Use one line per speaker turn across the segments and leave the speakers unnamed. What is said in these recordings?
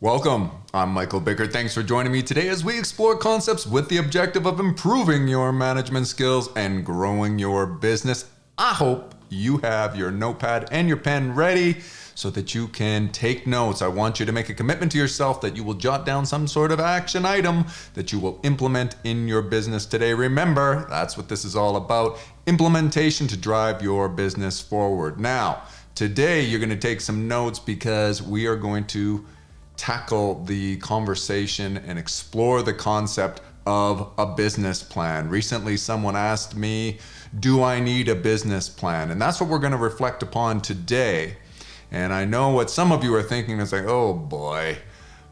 Welcome. I'm Michael Bickert. Thanks for joining me today as we explore concepts with the objective of improving your management skills and growing your business. I hope you have your notepad and your pen ready so that you can take notes. I want you to make a commitment to yourself that you will jot down some sort of action item that you will implement in your business today. Remember, that's what this is all about, implementation to drive your business forward. Now, today you're going to take some notes because we are going to tackle the conversation and explore the concept of a business plan. Recently, someone asked me, do I need a business plan? And that's what we're going to reflect upon today. And I know what some of you are thinking is like, oh boy,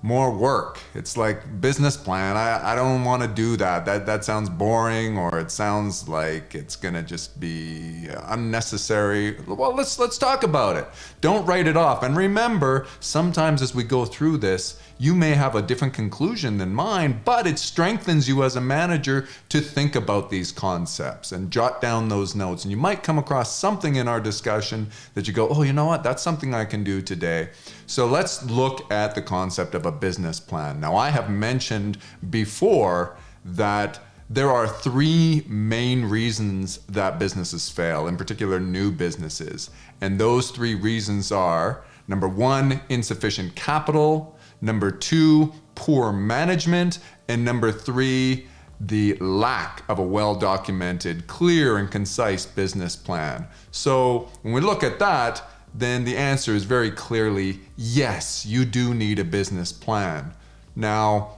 more work. It's like business plan. I don't want to do that. That sounds boring, or it sounds like it's gonna just be unnecessary. Well, let's talk about it. Don't write it off. And remember, sometimes as we go through this, you may have a different conclusion than mine, but it strengthens you as a manager to think about these concepts and jot down those notes. And you might come across something in our discussion that you go, oh, you know what? That's something I can do today. So let's look at the concept of a business plan. Now, I have mentioned before that there are three main reasons that businesses fail, in particular new businesses. And those three reasons are, number one, insufficient capital, number two, poor management, and number three, the lack of a well-documented, clear and concise business plan. So when we look at that, then the answer is very clearly, yes, you do need a business plan. Now,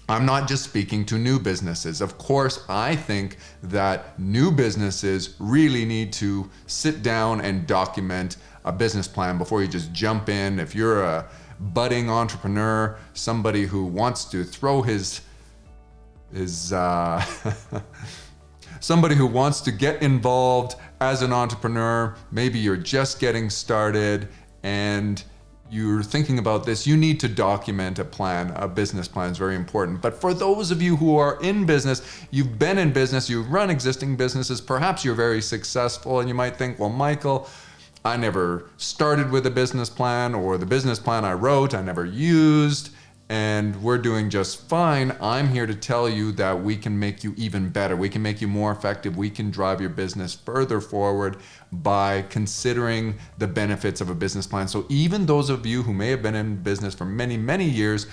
I'm not just speaking to new businesses. Of course, I think that new businesses really need to sit down and document a business plan before you just jump in. If you're a budding entrepreneur, somebody who wants to throw somebody who wants to get involved as an entrepreneur, maybe you're just getting started and you're thinking about this, you need to document a plan. A business plan is very important. But for those of you who are in business, you've been in business, you've run existing businesses, perhaps you're very successful, and you might think, well, Michael, I never started with a business plan, or the business plan I wrote, I never used, and we're doing just fine. I'm here to tell you that we can make you even better. We can make you more effective. We can drive your business further forward by considering the benefits of a business plan. So even those of you who may have been in business for many, many years,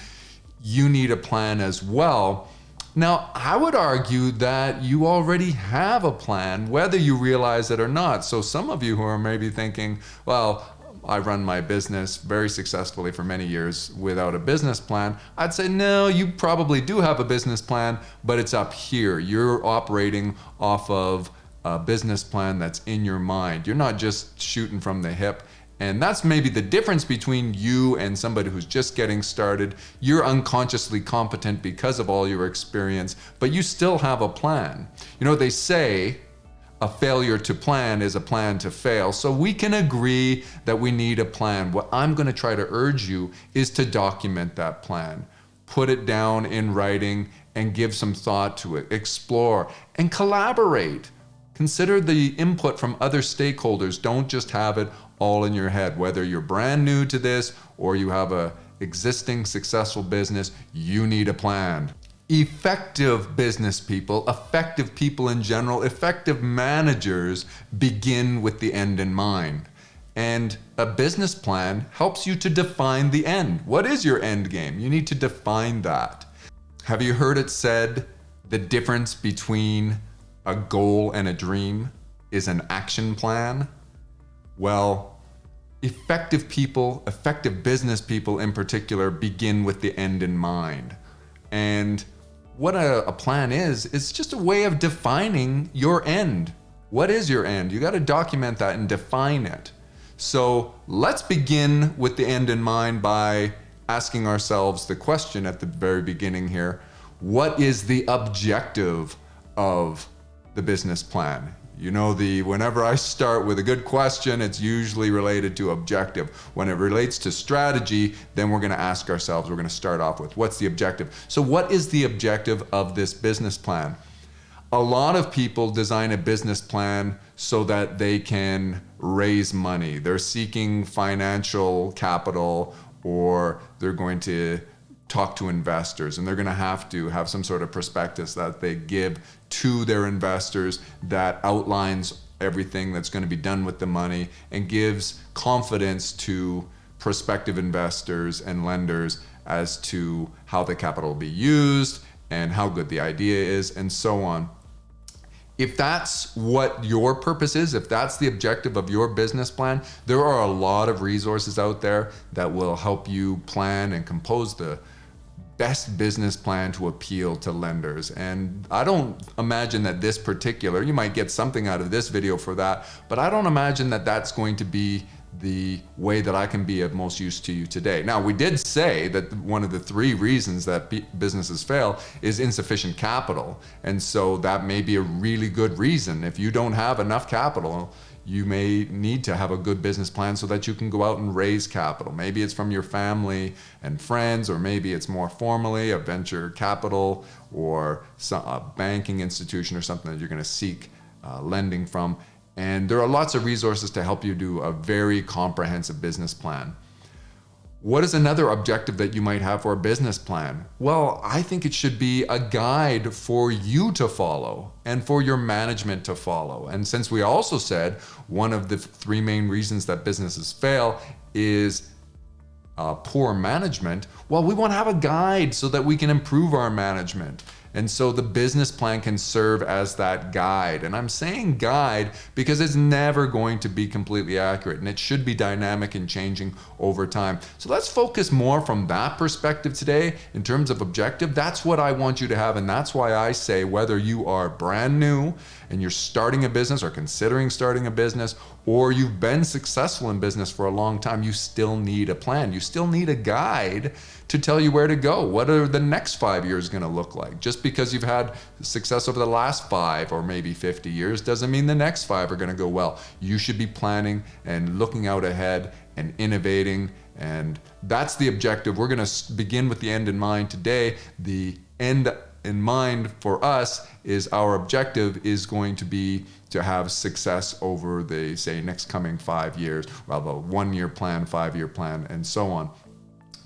you need a plan as well. Now, I would argue that you already have a plan, whether you realize it or not. So some of you who are maybe thinking, well, I run my business very successfully for many years without a business plan, I'd say, no, you probably do have a business plan, but it's up here. You're operating off of a business plan that's in your mind. You're not just shooting from the hip. And that's maybe the difference between you and somebody who's just getting started. You're unconsciously competent because of all your experience, but you still have a plan. You know, they say a failure to plan is a plan to fail. So we can agree that we need a plan. What I'm going to try to urge you is to document that plan. Put it down in writing and give some thought to it. Explore and collaborate. Consider the input from other stakeholders. Don't just have it all in your head. Whether you're brand new to this or you have a existing successful business, you need a plan. Effective business people, effective people in general, effective managers begin with the end in mind. And a business plan helps you to define the end. What is your end game? You need to define that. Have you heard it said, the difference between a goal and a dream is an action plan? Well, effective people, effective business people in particular, begin with the end in mind. And what a plan is, it's just a way of defining your end. What is your end? You got to document that and define it. So let's begin with the end in mind by asking ourselves the question at the very beginning here, what is the objective of the business plan? You know, whenever I start with a good question, it's usually related to objective. When it relates to strategy, then we're going to ask ourselves, we're going to start off with, what's the objective? So what is the objective of this business plan? A lot of people design a business plan so that they can raise money. They're seeking financial capital or they're going to talk to investors, and they're going to have some sort of prospectus that they give to their investors that outlines everything that's going to be done with the money and gives confidence to prospective investors and lenders as to how the capital will be used and how good the idea is and so on. If that's what your purpose is, if that's the objective of your business plan, there are a lot of resources out there that will help you plan and compose the best business plan to appeal to lenders. And I don't imagine that this particular, you might get something out of this video for that, but I don't imagine that that's going to be the way that I can be of most use to you today. Now, we did say that one of the 3 reasons that businesses fail is insufficient capital. And so that may be a really good reason. If you don't have enough capital, you may need to have a good business plan so that you can go out and raise capital. Maybe it's from your family and friends, or maybe it's more formally a venture capital or a banking institution or something that you're going to seek lending from. And there are lots of resources to help you do a very comprehensive business plan. What is another objective that you might have for a business plan? Well, I think it should be a guide for you to follow and for your management to follow. And since we also said one of the 3 main reasons that businesses fail is poor management, well, we want to have a guide so that we can improve our management. And so the business plan can serve as that guide. And I'm saying guide because it's never going to be completely accurate, and it should be dynamic and changing over time. So let's focus more from that perspective today in terms of objective. That's what I want you to have. And that's why I say whether you are brand new and you're starting a business or considering starting a business, or you've been successful in business for a long time, you still need a plan. You still need a guide to tell you where to go. What are the next 5 years going to look like? Just because you've had success over the last 5 or maybe 50 years doesn't mean the next 5 are going to go well. You should be planning and looking out ahead and innovating, and that's the objective. We're going to begin with the end in mind today. The end in mind for us is our objective is going to be to have success over the, say, next coming 5 years, well, the 1-year plan, 5-year plan, and so on.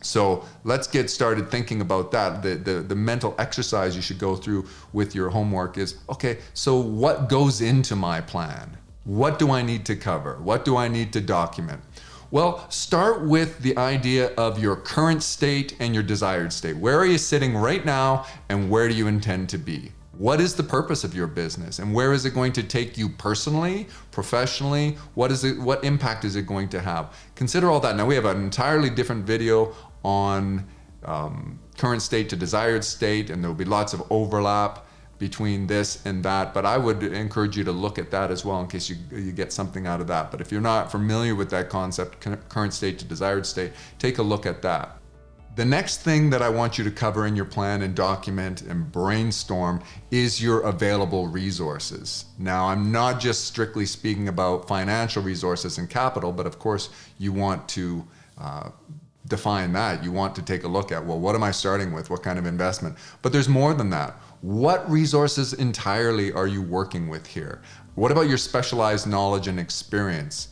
So let's get started thinking about that. The mental exercise you should go through with your homework is, okay, so what goes into my plan? What do I need to cover? What do I need to document? Well, start with the idea of your current state and your desired state. Where are you sitting right now, and where do you intend to be? What is the purpose of your business, and where is it going to take you personally, professionally? What impact is it going to have? Consider all that. Now, we have an entirely different video on current state to desired state, and there will be lots of overlap between this and that, but I would encourage you to look at that as well in case you get something out of that. But if you're not familiar with that concept, current state to desired state, take a look at that. The next thing that I want you to cover in your plan and document and brainstorm is your available resources. Now, I'm not just strictly speaking about financial resources and capital, but of course you want to define that. You want to take a look at, well, what am I starting with? What kind of investment? But there's more than that. What resources entirely are you working with here? What about your specialized knowledge and experience?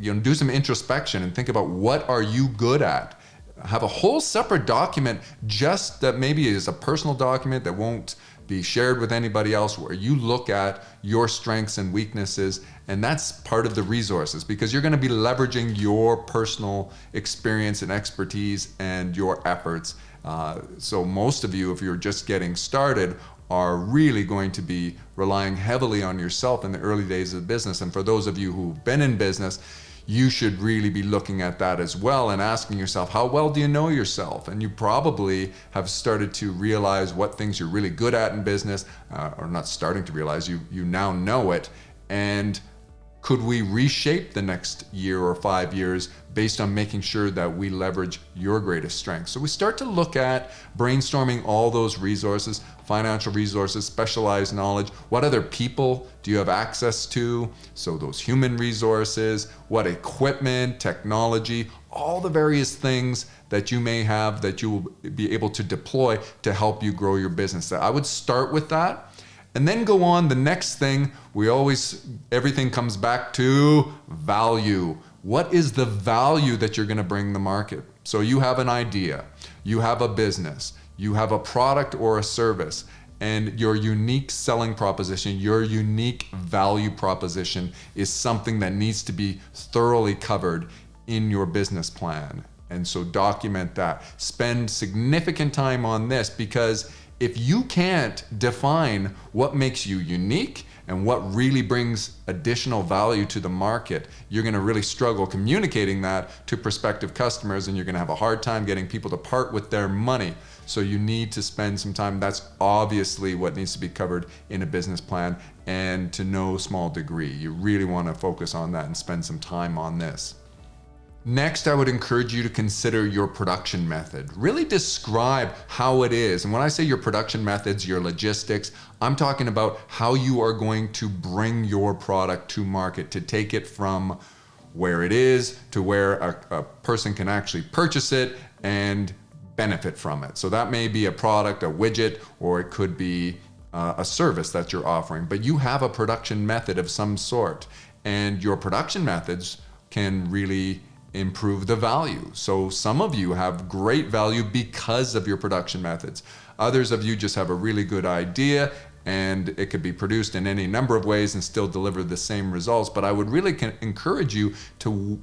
Do some introspection and think about what are you good at? Have a whole separate document just that maybe is a personal document that won't be shared with anybody else, where you look at your strengths and weaknesses, and that's part of the resources, because you're going to be leveraging your personal experience and expertise and your efforts. So most of you, if you're just getting started, are really going to be relying heavily on yourself in the early days of the business. And for those of you who've been in business, you should really be looking at that as well and asking yourself, how well do you know yourself? And you probably have started to realize what things you're really good at in business, or not starting to realize, you now know it. And could we reshape the next year or 5 years based on making sure that we leverage your greatest strengths? So we start to look at brainstorming all those resources, financial resources, specialized knowledge. What other people do you have access to? So those human resources, what equipment, technology, all the various things that you may have that you will be able to deploy to help you grow your business. I would start with that. And then go on. The next thing, everything comes back to value. What is the value that you're going to bring the market? So you have an idea, you have a business, you have a product or a service, and your unique selling proposition, your unique value proposition is something that needs to be thoroughly covered in your business plan. And so document that. Spend significant time on this, because if you can't define what makes you unique and what really brings additional value to the market, you're gonna really struggle communicating that to prospective customers, and you're gonna have a hard time getting people to part with their money. So you need to spend some time. That's obviously what needs to be covered in a business plan, and to no small degree. You really wanna focus on that and spend some time on this. Next, I would encourage you to consider your production method. Really describe how it is. And when I say your production methods, your logistics, I'm talking about how you are going to bring your product to market, to take it from where it is to where a person can actually purchase it and benefit from it. So that may be a product, a widget, or it could be a service that you're offering. But you have a production method of some sort, and your production methods can really improve the value. So some of you have great value because of your production methods. Others of you just have a really good idea, and it could be produced in any number of ways and still deliver the same results. But I would really encourage you to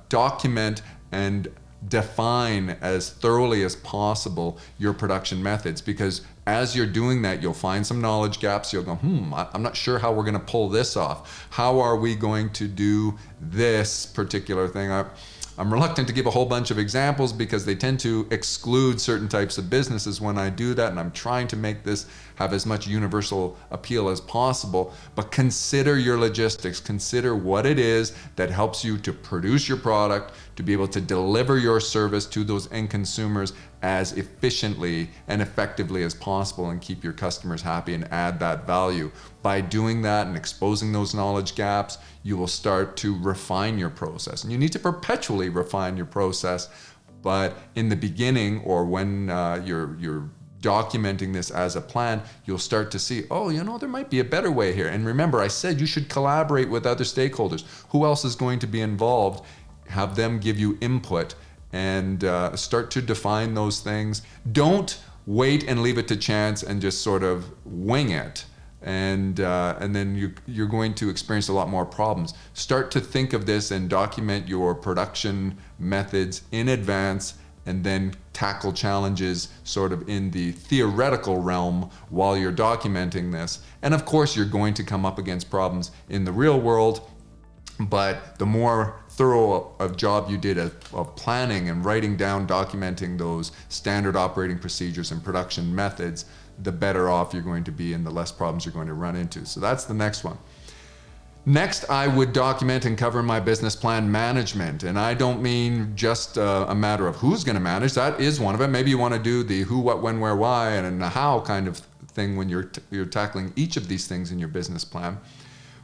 document and define as thoroughly as possible your production methods, because as you're doing that, you'll find some knowledge gaps. You'll go, I'm not sure how we're going to pull this off. How are we going to do this particular thing? I'm reluctant to give a whole bunch of examples because they tend to exclude certain types of businesses when I do that, and I'm trying to make this have as much universal appeal as possible. But consider your logistics. Consider what it is that helps you to produce your product, to be able to deliver your service to those end consumers as efficiently and effectively as possible, and keep your customers happy and add that value. By doing that and exposing those knowledge gaps, you will start to refine your process. And you need to perpetually refine your process, but in the beginning, or when you're documenting this as a plan, you'll start to see, there might be a better way here. And remember, I said you should collaborate with other stakeholders. Who else is going to be involved? Have them give you input, and start to define those things. Don't wait and leave it to chance and just sort of wing it. And then you're going to experience a lot more problems. Start to think of this and document your production methods in advance, and then tackle challenges sort of in the theoretical realm while you're documenting this. And of course, you're going to come up against problems in the real world, but the more thorough a job you did of planning and writing down, documenting those standard operating procedures and production methods, the better off you're going to be and the less problems you're going to run into. So that's the next one. Next, I would document and cover my business plan management. And I don't mean just a matter of who's going to manage. That is one of it. Maybe you want to do the who, what, when, where, why, and the how kind of thing when you're tackling each of these things in your business plan.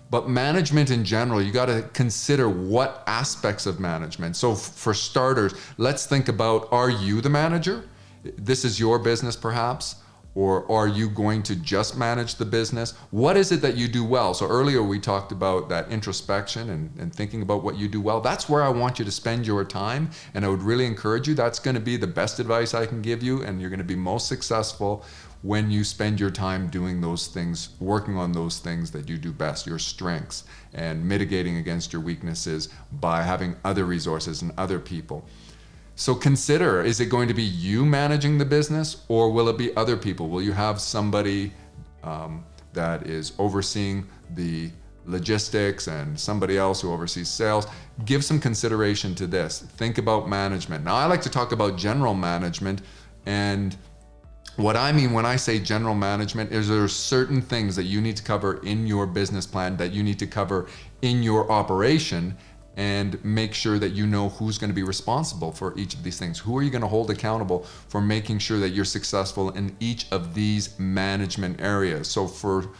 But management in general, you got to consider what aspects of management. So for starters, let's think about, are you the manager? This is your business perhaps. Or are you going to just manage the business? What is it that you do well? So earlier we talked about that introspection and thinking about what you do well. That's where I want you to spend your time. And I would really encourage you. That's going to be the best advice I can give you. And you're going to be most successful when you spend your time doing those things, working on those things that you do best, your strengths, and mitigating against your weaknesses by having other resources and other people. So consider, is it going to be you managing the business, or will it be other people? Will you have somebody that is overseeing the logistics and somebody else who oversees sales? Give some consideration to this. Think about management. Now, I like to talk about general management, and what I mean when I say general management is there are certain things that you need to cover in your business plan, that you need to cover in your operation, and make sure that you know who's going to be responsible for each of these things. Who are you going to hold accountable for making sure that you're successful in each of these management areas? So for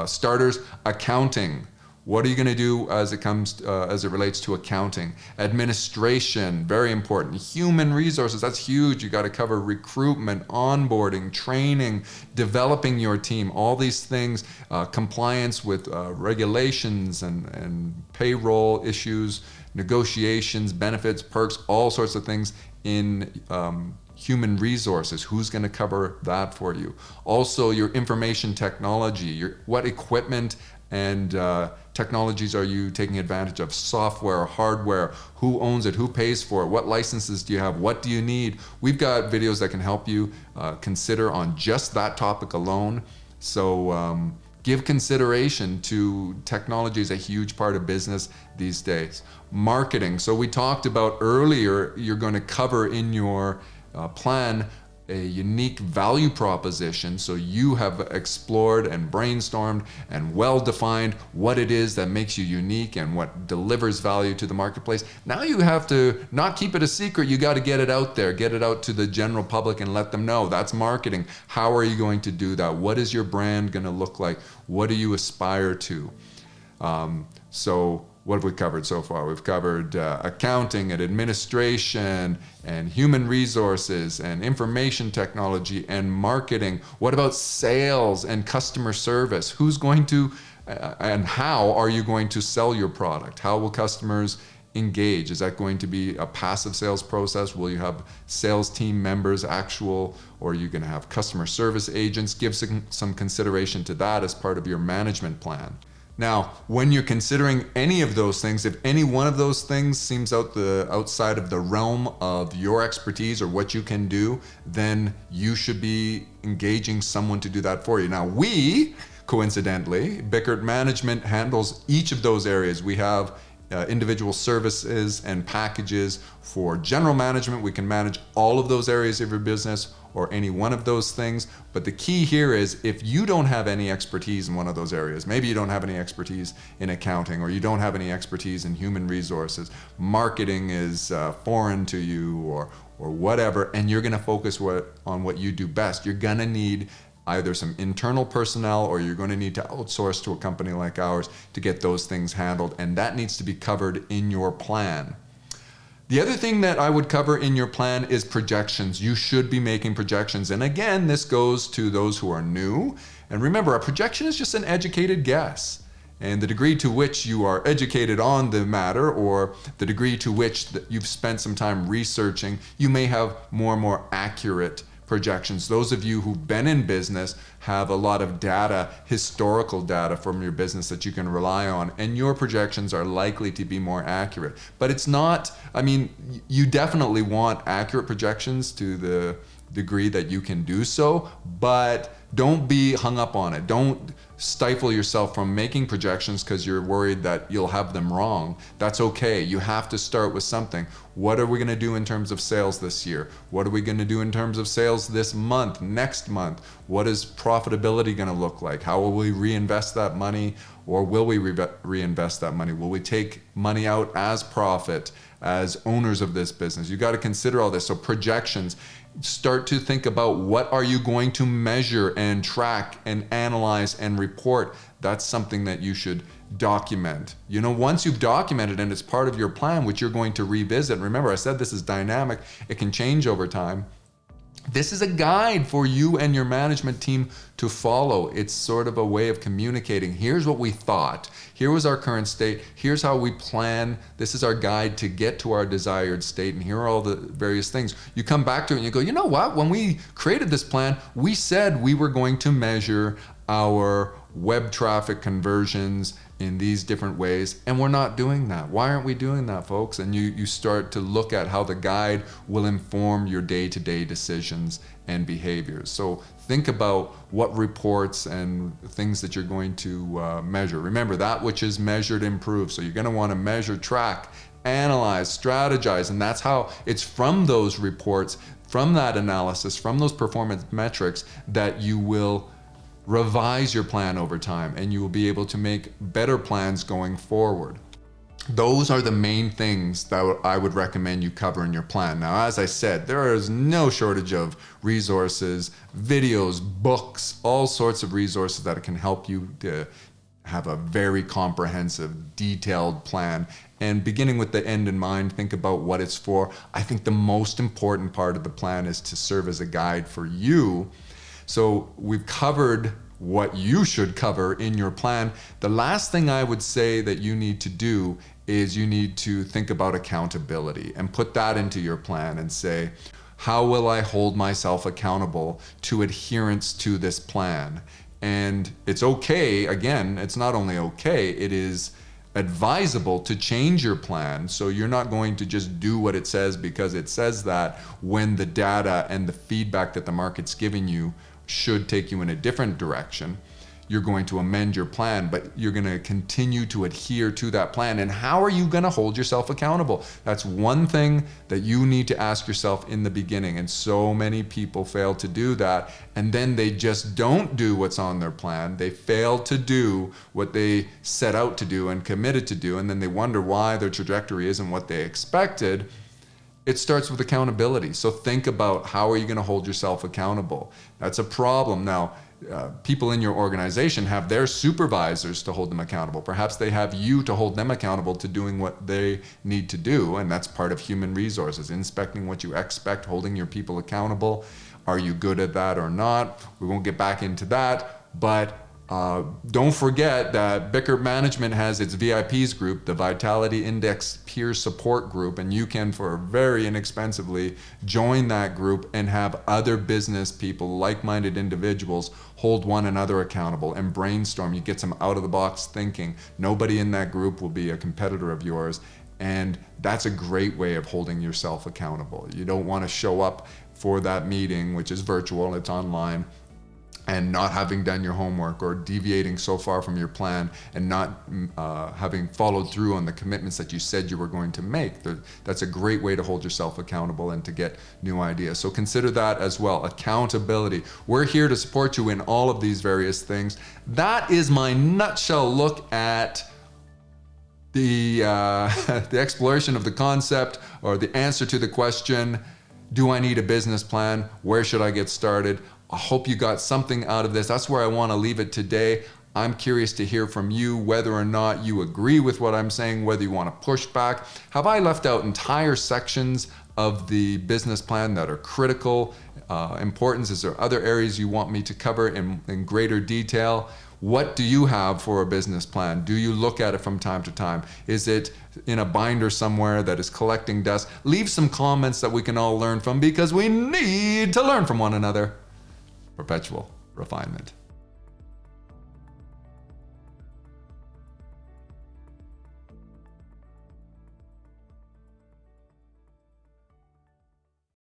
starters, accounting. What are you going to do as it relates to accounting? Administration, very important. Human resources, that's huge. You got to cover recruitment, onboarding, training, developing your team, all these things, compliance with regulations and payroll issues, negotiations, benefits, perks, all sorts of things in human resources. Who's going to cover that for you? Also, your information technology, what equipment and technologies are you taking advantage of? Software, hardware, who owns it, who pays for it, what licenses do you have, what do you need? We've got videos that can help you consider on just that topic alone. So give consideration to technology is a huge part of business these days. Marketing. So we talked about earlier, you're going to cover in your plan a unique value proposition. So you have explored and brainstormed and well-defined what it is that makes you unique and what delivers value to the marketplace. Now you have to not keep it a secret. You got to get it out there, get it out to the general public and let them know. That's marketing. How are you going to do that? What is your brand going to look like? What do you aspire to? So what have we covered so far? We've covered accounting and administration and human resources and information technology and marketing. What about sales and customer service? Who's going to and how are you going to sell your product? How will customers engage? Is that going to be a passive sales process? Will you have sales team members, actual, or are you going to have customer service agents? Give some consideration to that as part of your management plan. Now, when you're considering any of those things, if any one of those things seems outside of the realm of your expertise or what you can do, then you should be engaging someone to do that for you. Now, we, coincidentally, Bickert Management handles each of those areas. We have individual services and packages for general management. We can manage all of those areas of your business or any one of those things. But the key here is if you don't have any expertise in one of those areas, maybe you don't have any expertise in accounting or you don't have any expertise in human resources, marketing is foreign to you or whatever, and you're gonna focus on what you do best, you're gonna need either some internal personnel or you're going to need to outsource to a company like ours to get those things handled, and that needs to be covered in your plan. The other thing that I would cover in your plan is projections. You should be making projections, and again, this goes to those who are new. And remember, a projection is just an educated guess. And the degree to which you are educated on the matter or the degree to which you've spent some time researching, you may have more and more accurate projections. Those of you who've been in business have a lot of data, historical data from your business that you can rely on, and your projections are likely to be more accurate. But it's not, I mean, you definitely want accurate projections to the degree that you can do so, but don't be hung up on it. Don't stifle yourself from making projections because you're worried that you'll have them wrong. That's okay. You have to start with something. What are we going to do in terms of sales this year? What are we going to do in terms of sales this month, next month? What is profitability going to look like? How will we reinvest that money, or will we reinvest that money? Will we take money out as profit, as owners of this business? You got to consider all this. So projections. Start to think about what are you going to measure and track and analyze and report. That's something that you should document. You know, once you've documented and it's part of your plan, which you're going to revisit. Remember, I said this is dynamic. It can change over time. This is a guide for you and your management team to follow. It's sort of a way of communicating. Here's what we thought. Here was our current state. Here's how we plan. This is our guide to get to our desired state. And here are all the various things. You come back to it and you go, you know what? When we created this plan, we said we were going to measure our web traffic conversions in these different ways, and we're not doing that. Why aren't we doing that, folks? And you start to look at how the guide will inform your day-to-day decisions and behaviors. So think about what reports and things that you're going to measure. Remember, that which is measured improves. So you're going to want to measure, track, analyze, strategize, and that's how it's from those reports, from that analysis, from those performance metrics that you will revise your plan over time, and you will be able to make better plans going forward. Those are the main things that I would recommend you cover in your plan. Now, as I said, there is no shortage of resources, videos, books, all sorts of resources that can help you to have a very comprehensive, detailed plan. And beginning with the end in mind, think about what it's for. I think the most important part of the plan is to serve as a guide for you. So we've covered what you should cover in your plan. The last thing I would say that you need to do is you need to think about accountability and put that into your plan and say, how will I hold myself accountable to adherence to this plan? And it's okay, again, it's not only okay, it is advisable to change your plan, so you're not going to just do what it says because it says that, when the data and the feedback that the market's giving you should take you in a different direction. You're going to amend your plan, but you're going to continue to adhere to that plan. And how are you going to hold yourself accountable? That's one thing that you need to ask yourself in the beginning. And so many people fail to do that. And then they just don't do what's on their plan. They fail to do what they set out to do and committed to do. And then they wonder why their trajectory isn't what they expected. It starts with accountability. So think about, how are you going to hold yourself accountable? That's a problem. Now, people in your organization have their supervisors to hold them accountable. Perhaps they have you to hold them accountable to doing what they need to do, and that's part of human resources, inspecting what you expect, holding your people accountable. Are you good at that or not? We won't get back into that, but don't forget that Bickert Management has its VIPs group, the Vitality Index Peer Support Group, and you can, for very inexpensively, join that group and have other business people, like-minded individuals, hold one another accountable and brainstorm. You get some out-of-the-box thinking. Nobody in that group will be a competitor of yours, and that's a great way of holding yourself accountable. You don't want to show up for that meeting, which is virtual, it's online, and not having done your homework, or deviating so far from your plan and not having followed through on the commitments that you said you were going to make. That's a great way to hold yourself accountable and to get new ideas. So consider that as well. Accountability. We're here to support you in all of these various things. That is my nutshell look at the exploration of the concept, or the answer to the question, do I need a business plan? Where should I get started? I hope you got something out of this. That's where I want to leave it today. I'm curious to hear from you whether or not you agree with what I'm saying, whether you want to push back. Have I left out entire sections of the business plan that are critical importance? Is there other areas you want me to cover in greater detail? What do you have for a business plan? Do you look at it from time to time? Is it in a binder somewhere that is collecting dust? Leave some comments that we can all learn from, because we need to learn from one another. Perpetual refinement.